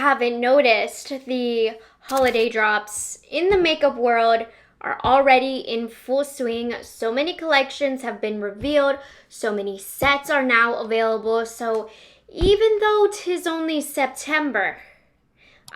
haven't noticed, the holiday drops in the makeup world are already in full swing. So many collections have been revealed, so many sets are now available. So even though 'tis only September,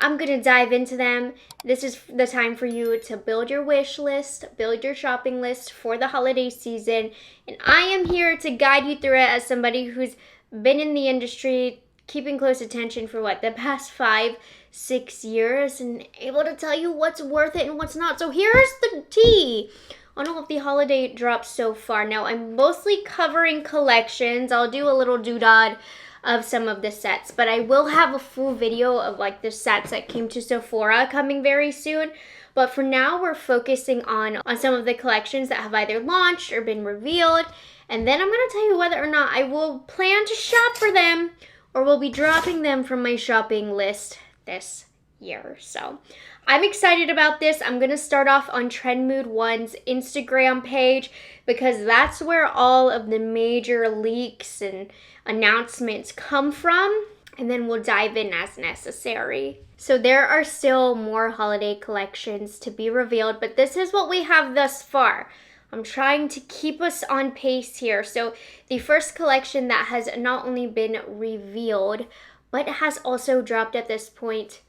I'm gonna dive into them. This is the time for you to build your wish list, build your shopping list for the holiday season. And I am here to guide you through it as somebody who's been in the industry, keeping close attention for the past 5-6 years, and able to tell you what's worth it and what's not. So here's the tea on all of the holiday drops so far. Now, I'm mostly covering collections. I'll do a little doodad of some of the sets, but I will have a full video of the sets that came to Sephora coming very soon. But for now, we're focusing on some of the collections that have either launched or been revealed, and then I'm going to tell you whether or not I will plan to shop for them or will be dropping them from my shopping list this year. So I'm excited about this. I'm going to start off on Trend Mood One's Instagram page because that's where all of the major leaks and announcements come from, and then we'll dive in as necessary. So there are still more holiday collections to be revealed, but this is what we have thus far. I'm trying to keep us on pace here. So the first collection that has not only been revealed, but has also dropped at this point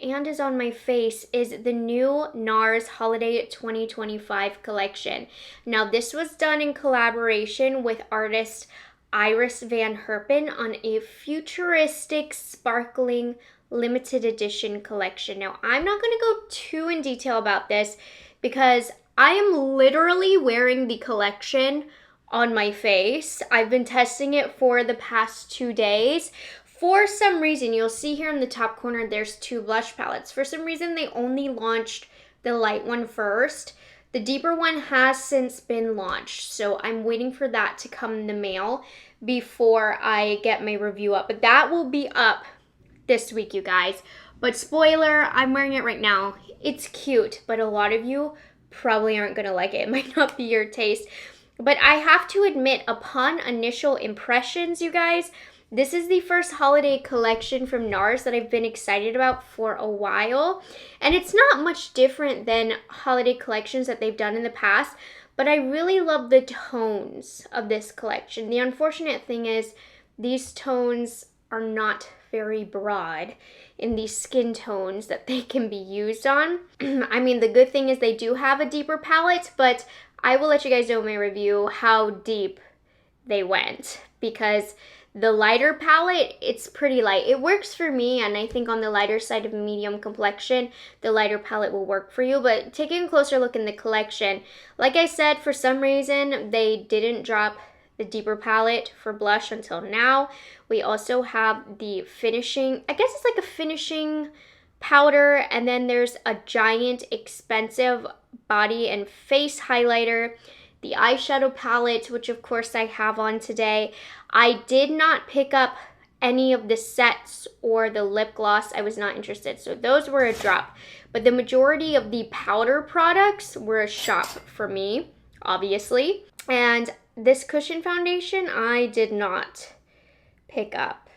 and is on my face is the new NARS Holiday 2025 collection. Now, this was done in collaboration with artist Iris Van Herpen on a futuristic, sparkling, limited edition collection. Now, I'm not going to go too in detail about this because I am literally wearing the collection on my face. I've been testing it for the past 2 days. For some reason, you'll see here in the top corner, there's 2 blush palettes. For some reason, they only launched the light one first. The deeper one has since been launched, so I'm waiting for that to come in the mail before I get my review up. But that will be up this week, you guys. But spoiler, I'm wearing it right now. It's cute, but a lot of you probably aren't gonna like it. It might not be your taste. But I have to admit, upon initial impressions, you guys, this is the first holiday collection from NARS that I've been excited about for a while. And it's not much different than holiday collections that they've done in the past, but I really love the tones of this collection. The unfortunate thing is these tones are not very broad in these skin tones that they can be used on. I mean, the good thing is they do have a deeper palette, but I will let you guys know in my review how deep they went, because the lighter palette, it's pretty light. It works for me, and I think on the lighter side of medium complexion, the lighter palette will work for you. But taking a closer look in the collection, like I said, for some reason, they didn't drop the deeper palette for blush until now. We also have the finishing, I guess it's like a finishing powder, and then there's a giant expensive body and face highlighter, the eyeshadow palette, which of course I have on today. I did not pick up any of the sets or the lip gloss. I was not interested, so those were a drop. But the majority of the powder products were a shop for me, obviously. And this cushion foundation, I did not pick up.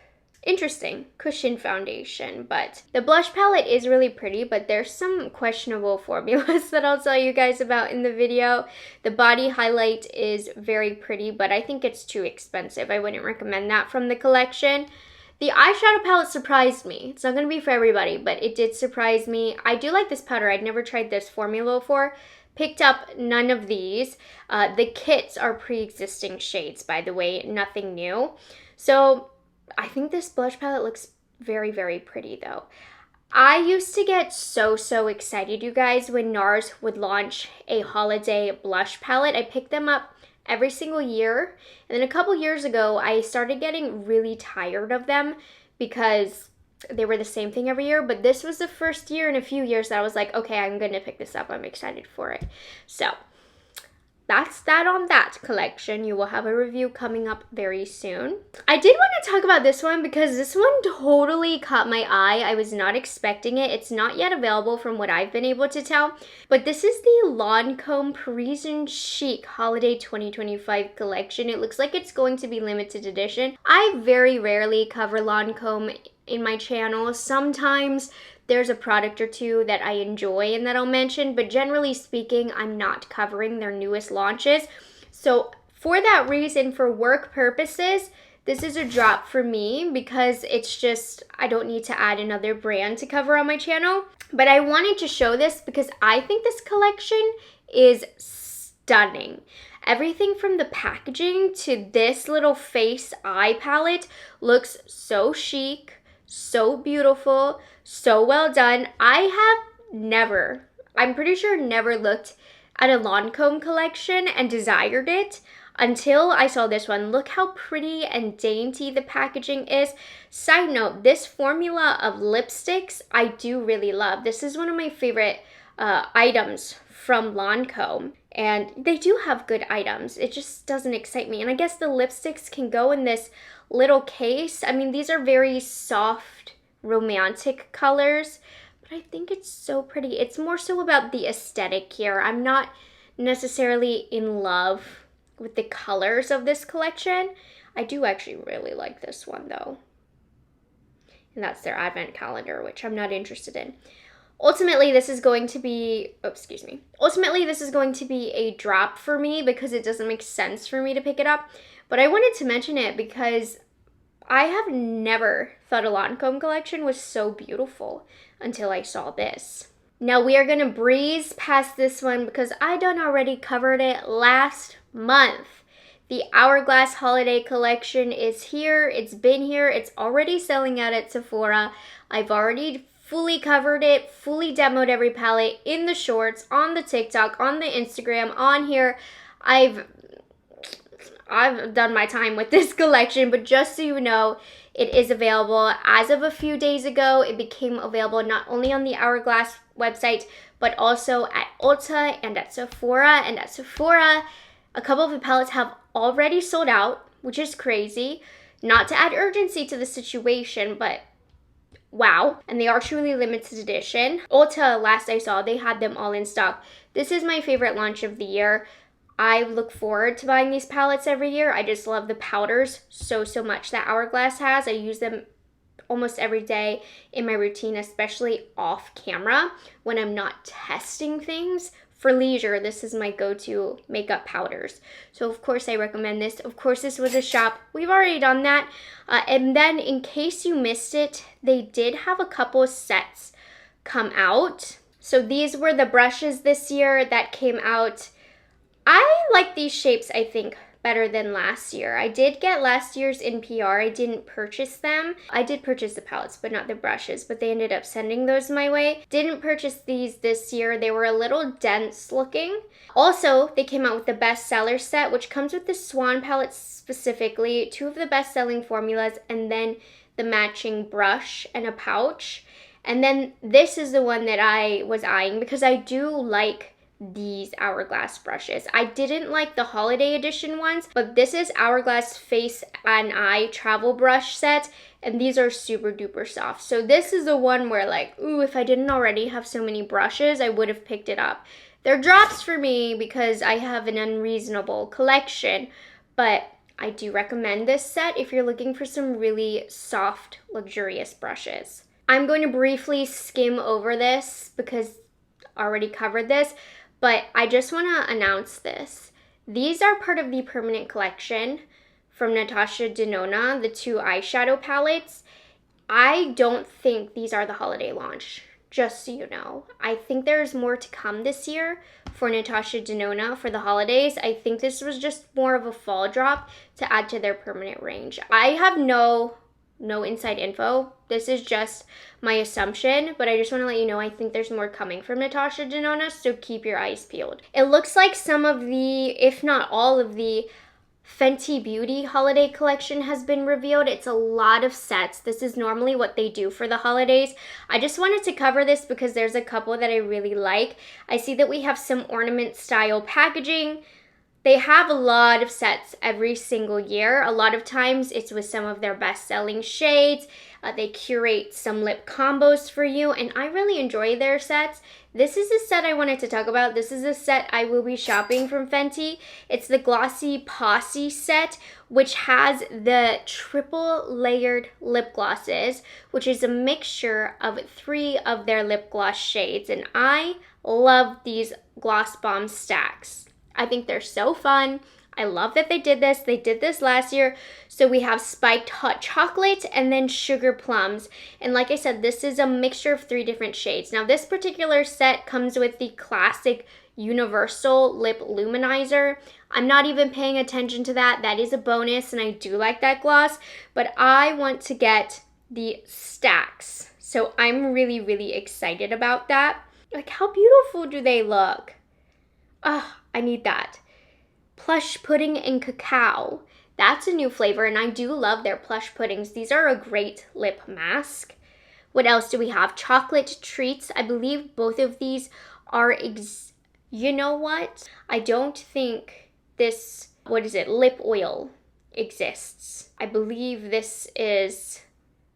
Interesting, cushion foundation, but the blush palette is really pretty, but there's some questionable formulas that I'll tell you guys about in the video. The body highlight is very pretty, but I think it's too expensive. I wouldn't recommend that from the collection. The eyeshadow palette surprised me. It's not going to be for everybody, but it did surprise me. I do like this powder. I'd never tried this formula before. Picked up none of these. The kits are pre-existing shades, by the way, nothing new. So I think this blush palette looks very, very pretty though. I used to get so excited, you guys, when NARS would launch a holiday blush palette. I picked them up every single year. And then a couple years ago, I started getting really tired of them because they were the same thing every year. But this was the first year in a few years that I was like, okay, I'm going to pick this up. I'm excited for it. So that's that on that collection. You will have a review coming up very soon. I did want to talk about this one because this one totally caught my eye. I was not expecting it. It's not yet available from what I've been able to tell, but this is the Lancome Parisian Chic Holiday 2025 collection. It looks like it's going to be limited edition. I very rarely cover Lancome in my channel. Sometimes there's a product or two that I enjoy and that I'll mention, but generally speaking, I'm not covering their newest launches. So for that reason, for work purposes, this is a drop for me because it's just, I don't need to add another brand to cover on my channel. But I wanted to show this because I think this collection is stunning. Everything from the packaging to this little face eye palette looks so chic, so beautiful, so well done. I have never, I'm pretty sure never looked at a Lancome collection and desired it until I saw this one. Look how pretty and dainty the packaging is. Side note, this formula of lipsticks I do really love. This is one of my favorite items from Lancome, and they do have good items. It just doesn't excite me. And I guess the lipsticks can go in this little case. I mean, these are very soft, romantic colors, but I think it's so pretty. It's more so about the aesthetic here. I'm not necessarily in love with the colors of this collection. I do actually really like this one though. And that's their advent calendar, which I'm not interested in. Ultimately, this is going to be, Ultimately, this is going to be a drop for me because it doesn't make sense for me to pick it up. But I wanted to mention it because I have never thought a Lancome collection was so beautiful until I saw this. Now we are gonna breeze past this one because I done already covered it last month. The Hourglass Holiday Collection is here. It's been here. It's already selling out at Sephora. I've already fully covered it, fully demoed every palette in the shorts, on the TikTok, on the Instagram, on here. I've done my time with this collection, but just so you know, it is available. As of a few days ago, it became available not only on the Hourglass website, but also at Ulta and at Sephora. And at Sephora, a couple of the palettes have already sold out, which is crazy. Not to add urgency to the situation, but wow. And they are truly limited edition. Ulta, last I saw, they had them all in stock. This is my favorite launch of the year. I look forward to buying these palettes every year. I just love the powders so much that Hourglass has. I use them almost every day in my routine, especially off camera when I'm not testing things. For leisure, this is my go-to makeup powders. So of course I recommend this. Of course this was a shop. We've already done that. And then in case you missed it, they did have a couple sets come out. So these were the brushes this year that came out. I like these shapes, I think, better than last year. I did get last year's in PR. I didn't purchase them. I did purchase the palettes, but not the brushes, but they ended up sending those my way. Didn't purchase these this year. They were a little dense looking. Also, they came out with the bestseller set, which comes with the Swan palette specifically, 2 of the best-selling formulas, and then the matching brush and a pouch. And then this is the one that I was eyeing because I do like these Hourglass brushes. I didn't like the holiday edition ones, but this is Hourglass Face and Eye Travel Brush Set, and these are super duper soft. So this is the one where like, ooh, if I didn't already have so many brushes, I would have picked it up. They're drops for me because I have an unreasonable collection, but I do recommend this set if you're looking for some really soft, luxurious brushes. I'm going to briefly skim over this because I already covered this, but I just want to announce this. These are part of the permanent collection from Natasha Denona, the 2 eyeshadow palettes. I don't think these are the holiday launch, just so you know. I think there's more to come this year for Natasha Denona for the holidays. I think this was just more of a fall drop to add to their permanent range. I have no inside info. This is just my assumption, but I just want to let you know I think there's more coming from Natasha Denona, so keep your eyes peeled. It looks like some of the, if not all of the, Fenty Beauty holiday collection has been revealed. It's a lot of sets. This is normally what they do for the holidays. I just wanted to cover this because there's a couple that I really like. I see that we have some ornament style packaging. They have a lot of sets every single year. A lot of times it's with some of their best-selling shades. They curate some lip combos for you, and I really enjoy their sets. This is a set I wanted to talk about. This is a set I will be shopping from Fenty. It's the Glossy Posse set, which has the triple layered lip glosses, which is a mixture of 3 of their lip gloss shades. And I love these gloss bomb stacks. I think they're so fun. I love that they did this. They did this last year. So we have spiked hot chocolate and then sugar plums. And like I said, this is a mixture of 3 different shades. Now this particular set comes with the classic universal lip luminizer. I'm not even paying attention to that. That is a bonus, and I do like that gloss. But I want to get the stacks. So I'm really, really excited about that. Like, how beautiful do they look? Ah, I need that. Plush pudding and cacao. That's a new flavor, and I do love their plush puddings. These are a great lip mask. What else do we have? Chocolate treats. I believe both of these are, you know what? I don't think this, lip oil exists. I believe this is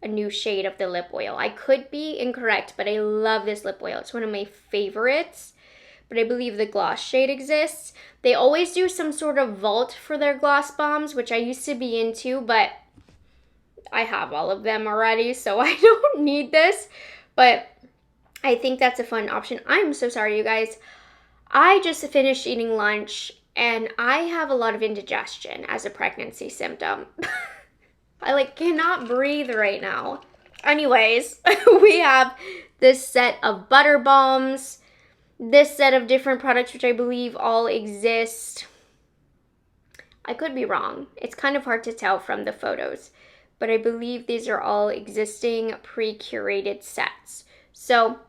a new shade of the lip oil. I could be incorrect, but I love this lip oil. It's one of my favorites. But I believe the gloss shade exists. They always do some sort of vault for their gloss bombs, which I used to be into, but I have all of them already, so I don't need this. But I think that's a fun option. I'm so sorry, you guys. I just finished eating lunch, and I have a lot of indigestion as a pregnancy symptom. I cannot breathe right now. Anyways, we have this set of butter bombs. This set of different products, which I believe all exist. I could be wrong. It's kind of hard to tell from the photos, but I believe these are all existing pre-curated sets. So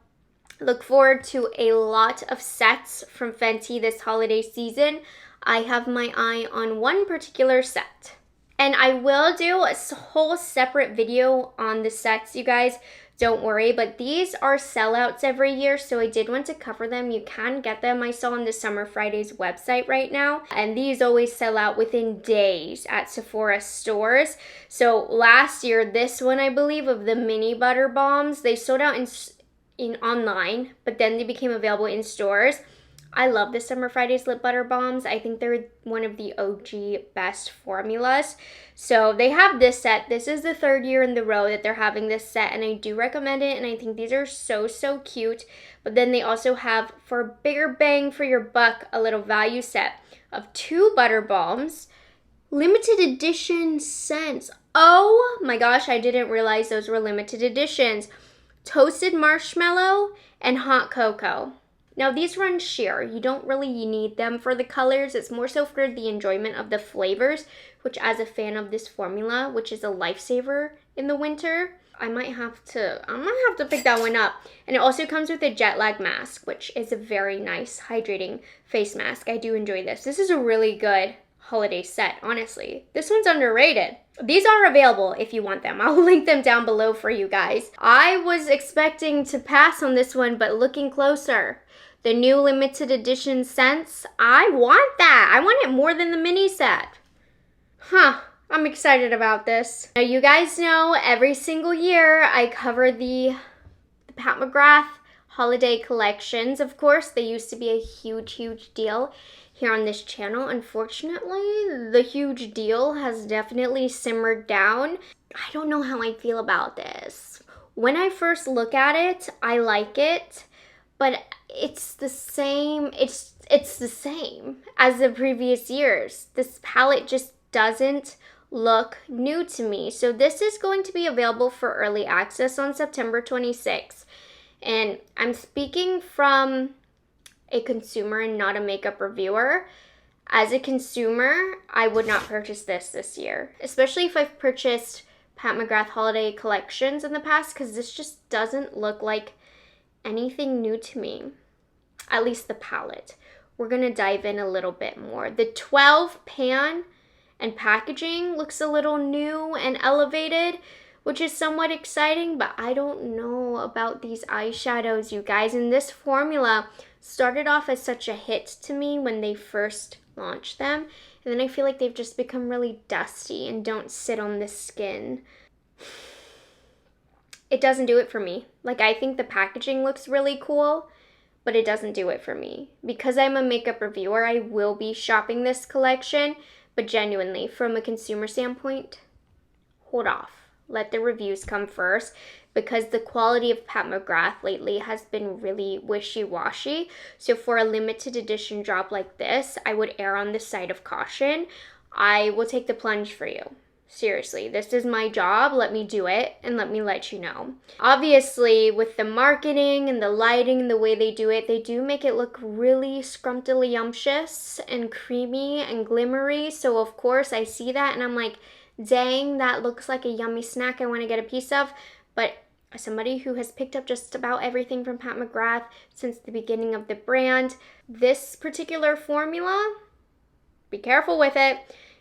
look forward to a lot of sets from Fenty this holiday season. I have my eye on one particular set. And I will do a whole separate video on the sets, you guys. Don't worry, but these are sellouts every year, so I did want to cover them. You can get them. I saw on the Summer Fridays website right now, and these always sell out within days at Sephora stores. So last year, this one, I believe, of the mini butter bombs, they sold out in online, but then they became available in stores. I love the Summer Fridays lip butter bombs. I think they're one of the OG best formulas. So they have this set. This is the 3rd year in the row that they're having this set, and I do recommend it, and I think these are so, so cute. But then they also have, for a bigger bang for your buck, a little value set of 2 butter bombs, limited edition scents. Oh my gosh, I didn't realize those were limited editions. Toasted marshmallow and hot cocoa. Now these run sheer. You don't really need them for the colors. It's more so for the enjoyment of the flavors, which as a fan of this formula, which is a lifesaver in the winter, I might have to pick that one up. And it also comes with a jet lag mask, which is a very nice hydrating face mask. I do enjoy this. This is a really good holiday set, honestly. This one's underrated. These are available if you want them. I'll link them down below for you guys. I was expecting to pass on this one, but looking closer, the new limited edition scents, I want that. I want it more than the mini set. I'm excited about this. Now you guys know every single year I cover the Pat McGrath holiday collections. Of course, they used to be a huge, huge deal here on this channel. Unfortunately, the huge deal has definitely simmered down. I don't know how I feel about this. When I first look at it, I like it, but it's the same. It's the same as the previous years. This palette just doesn't look new to me. So this is going to be available for early access on September 26th. And I'm speaking from a consumer and not a makeup reviewer. As a consumer, I would not purchase this year, especially if I've purchased Pat McGrath holiday collections in the past, because this just doesn't look like anything new to me, at least the palette. We're gonna dive in a little bit more. The 12 pan and packaging looks a little new and elevated, which is somewhat exciting, but I don't know about these eyeshadows, you guys. And this formula started off as such a hit to me when they first launch them. And then I feel like they've just become really dusty and don't sit on the skin. It doesn't do it for me. Like, I think the packaging looks really cool, but it doesn't do it for me. Because I'm a makeup reviewer, I will be shopping this collection, but genuinely, from a consumer standpoint, hold off. Let the reviews come first, because the quality of Pat McGrath lately has been really wishy-washy. So for a limited edition drop like this, I would err on the side of caution. I will take the plunge for you. Seriously, this is my job. Let me do it and let me let you know. Obviously, with the marketing and the lighting and the way they do it, they do make it look really scrumptious and creamy and glimmery. So of course I see that and I'm like, dang, that looks like a yummy snack I want to get a piece of. But as somebody who has picked up just about everything from Pat McGrath since the beginning of the brand, this particular formula, be careful with it.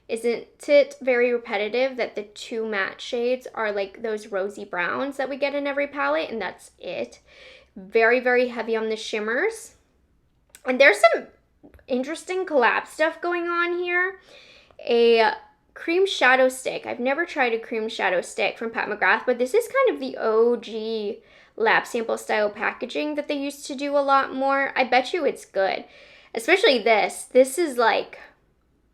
Isn't it very repetitive that the two matte shades are like those rosy browns that we get in every palette, and that's it. Very, very heavy on the shimmers. And there's some interesting collab stuff going on here. A cream shadow stick. I've never tried a cream shadow stick from Pat McGrath, but this is kind of the OG lab sample style packaging that they used to do a lot more. I bet you it's good. Especially this. This is like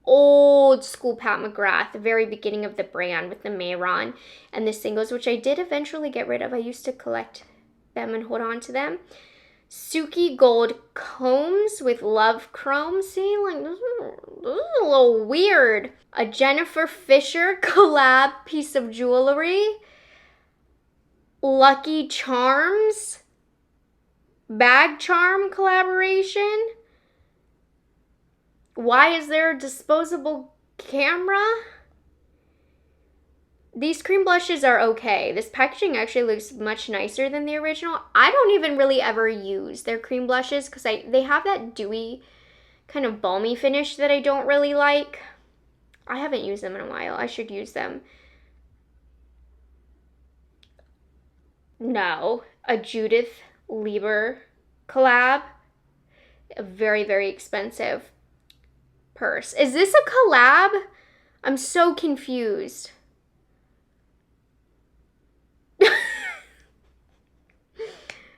old school Pat McGrath, the very beginning of the brand with the Mayron and the singles, which I did eventually get rid of. I used to collect them and hold on to them. Suki Gold combs with Love Chrome. See, like, this is a little weird. A Jennifer Fisher collab piece of jewelry. Lucky Charms bag charm collaboration. Why is there a disposable camera? These cream blushes are okay. This packaging actually looks much nicer than the original. I don't even really ever use their cream blushes because they have that dewy kind of balmy finish that I don't really like. I haven't used them in a while. I should use them. No, a Judith Lieber collab. Very, very expensive purse. Is this a collab? I'm so confused.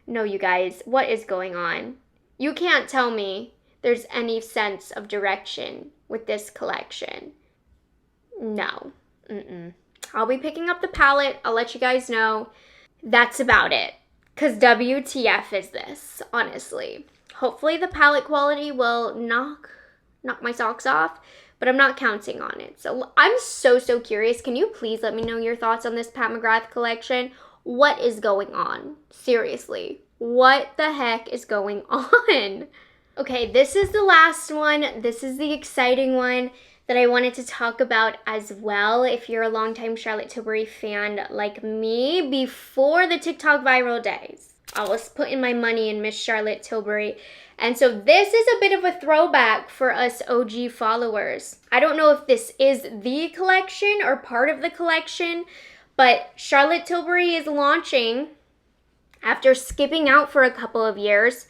No, you guys, what is going on? You can't tell me there's any sense of direction with this collection. No. I'll be picking up the palette. I'll let you guys know. That's about it. Because WTF is this, honestly. Hopefully the palette quality will knock my socks off, but I'm not counting on it. So I'm so curious. Can you please let me know your thoughts on this Pat McGrath collection? What is going on? Seriously, what the heck is going on? Okay, this is the last one. This is the exciting one that I wanted to talk about as well. If you're a longtime Charlotte Tilbury fan like me, before the TikTok viral days, I was putting my money in Miss Charlotte Tilbury. And so this is a bit of a throwback for us OG followers. I don't know if this is the collection or part of the collection, but Charlotte Tilbury is launching, after skipping out for a couple of years,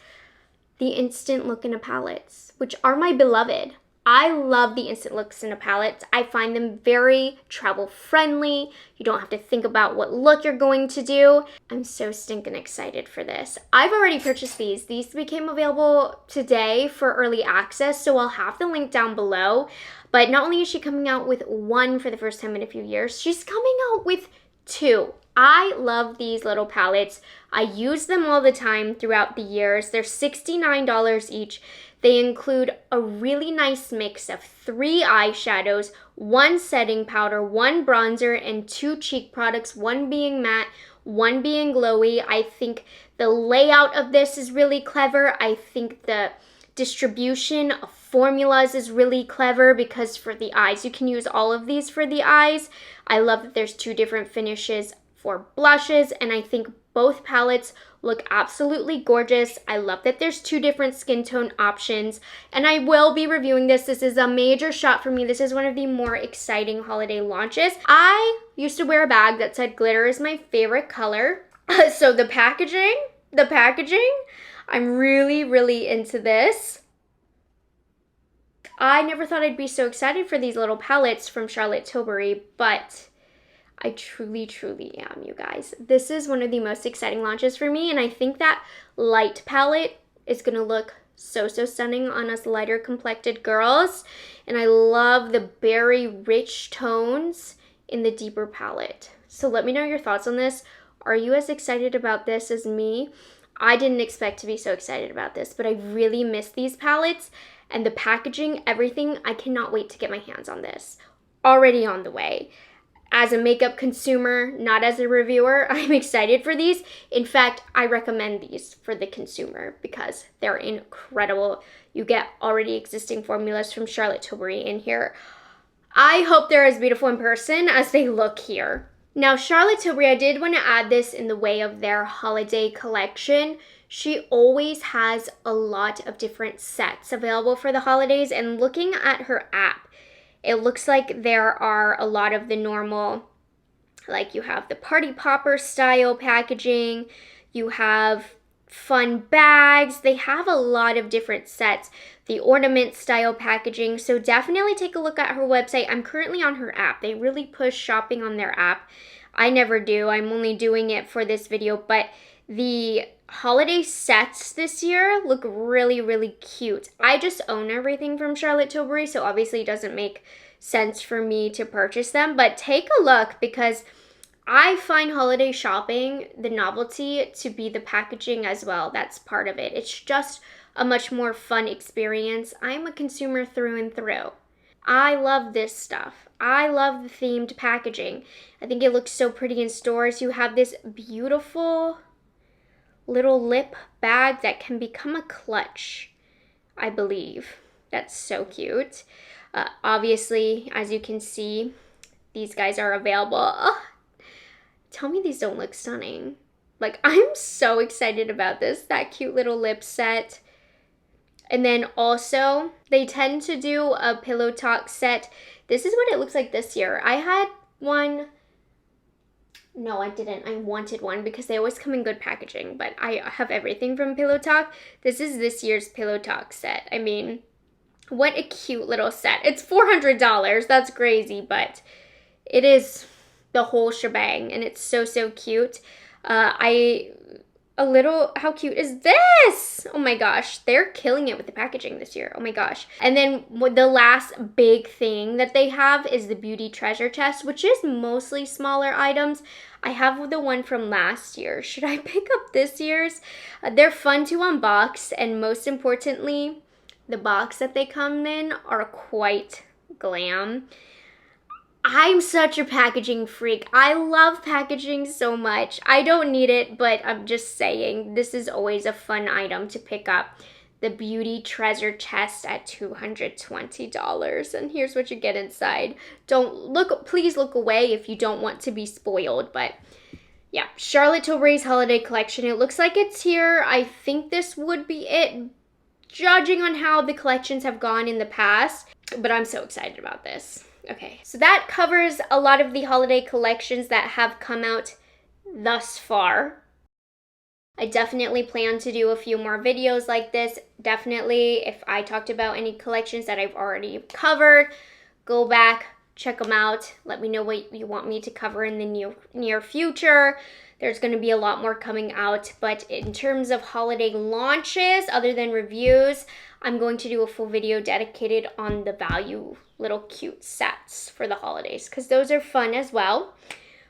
the Instant Look in a palettes, which are my beloved. I love the Instant Looks in a palettes. I find them very travel friendly. You don't have to think about what look you're going to do. I'm so stinking excited for this. I've already purchased these. These became available today for early access, so I'll have the link down below. But not only is she coming out with one for the first time in a few years, she's coming out with two. I love these little palettes. I use them all the time throughout the years. They're $69 each. They include a really nice mix of 3 eyeshadows, 1 setting powder, 1 bronzer, and 2 cheek products, 1 being matte, 1 being glowy. I think the layout of this is really clever. I think the distribution of formulas is really clever because for the eyes, you can use all of these for the eyes. I love that there's 2 different finishes for blushes, and I think both palettes look absolutely gorgeous. I love that there's 2 different skin tone options, and I will be reviewing this. This is a major shot for me. This is one of the more exciting holiday launches. I used to wear a bag that said glitter is my favorite color. So the packaging, I'm really into this. I never thought I'd be so excited for these little palettes from Charlotte Tilbury, but I truly, truly am, you guys. This is one of the most exciting launches for me, and I think that light palette is gonna look so, so stunning on us lighter complected girls. And I love the berry rich tones in the deeper palette. So let me know your thoughts on this. Are you as excited about this as me? I didn't expect to be so excited about this, but I really miss these palettes and the packaging, everything. I cannot wait to get my hands on this. Already on the way. As a makeup consumer, not as a reviewer, I'm excited for these. In fact, I recommend these for the consumer because they're incredible. You get already existing formulas from Charlotte Tilbury in here. I hope they're as beautiful in person as they look here. Now, Charlotte Tilbury, I did want to add this in the way of their holiday collection. She always has a lot of different sets available for the holidays, and looking at her app, it looks like there are a lot of the normal, like you have the party popper style packaging, you have fun bags, they have a lot of different sets, the ornament style packaging, so definitely take a look at her website. I'm currently on her app. They really push shopping on their app. I never do. I'm only doing it for this video, but the holiday sets this year look really, really cute. I just own everything from Charlotte Tilbury, so obviously it doesn't make sense for me to purchase them, but take a look because I find holiday shopping, the novelty, to be the packaging as well. That's part of it. It's just a much more fun experience. I'm a consumer through and through. I love this stuff. I love the themed packaging. I think it looks so pretty in stores. You have this beautiful little lip bag that can become a clutch, I believe. That's so cute. Obviously, as you can see, these guys are available. Oh, tell me these don't look stunning. Like, I'm so excited about this. That cute little lip set. And then also, they tend to do a pillow talk set. This is what it looks like this year. I had one. No, I didn't. I wanted one because they always come in good packaging, but I have everything from Pillow Talk. This is this year's Pillow Talk set. I mean, what a cute little set. It's $400. That's crazy, but it is the whole shebang, and it's so, so cute. How cute is this? Oh my gosh, they're killing it with the packaging this year. Oh my gosh. And then the last big thing that they have is the beauty treasure chest, which is mostly smaller items. I have the one from last year. Should I pick up this year's? They're fun to unbox, and most importantly, the box that they come in are quite glam. I'm such a packaging freak. I love packaging so much. I don't need it, but I'm just saying, this is always a fun item to pick up. The beauty treasure chest at $220. And here's what you get inside. Please look away if you don't want to be spoiled. But yeah, Charlotte Tilbury's holiday collection. It looks like it's here. I think this would be it, judging on how the collections have gone in the past. But I'm so excited about this. Okay, so that covers a lot of the holiday collections that have come out thus far. I definitely plan to do a few more videos like this. Definitely, if I talked about any collections that I've already covered, go back, check them out. Let me know what you want me to cover in the near future. There's going to be a lot more coming out, but in terms of holiday launches, other than reviews, I'm going to do a full video dedicated on the value little cute sets for the holidays because those are fun as well.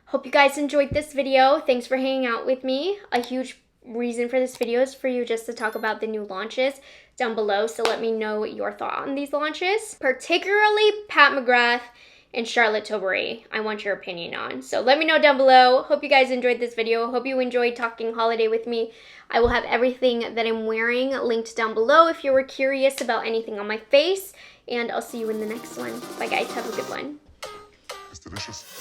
Hope you guys enjoyed this video. Thanks for hanging out with me. A huge reason for this video is for you just to talk about the new launches down below, so let me know your thought on these launches, particularly Pat McGrath and Charlotte Tilbury. I want your opinion on. So let me know down below. Hope you guys enjoyed this video. Hope you enjoyed talking holiday with me. I will have everything that I'm wearing linked down below if you were curious about anything on my face. And I'll see you in the next one. Bye guys, have a good one. It's delicious.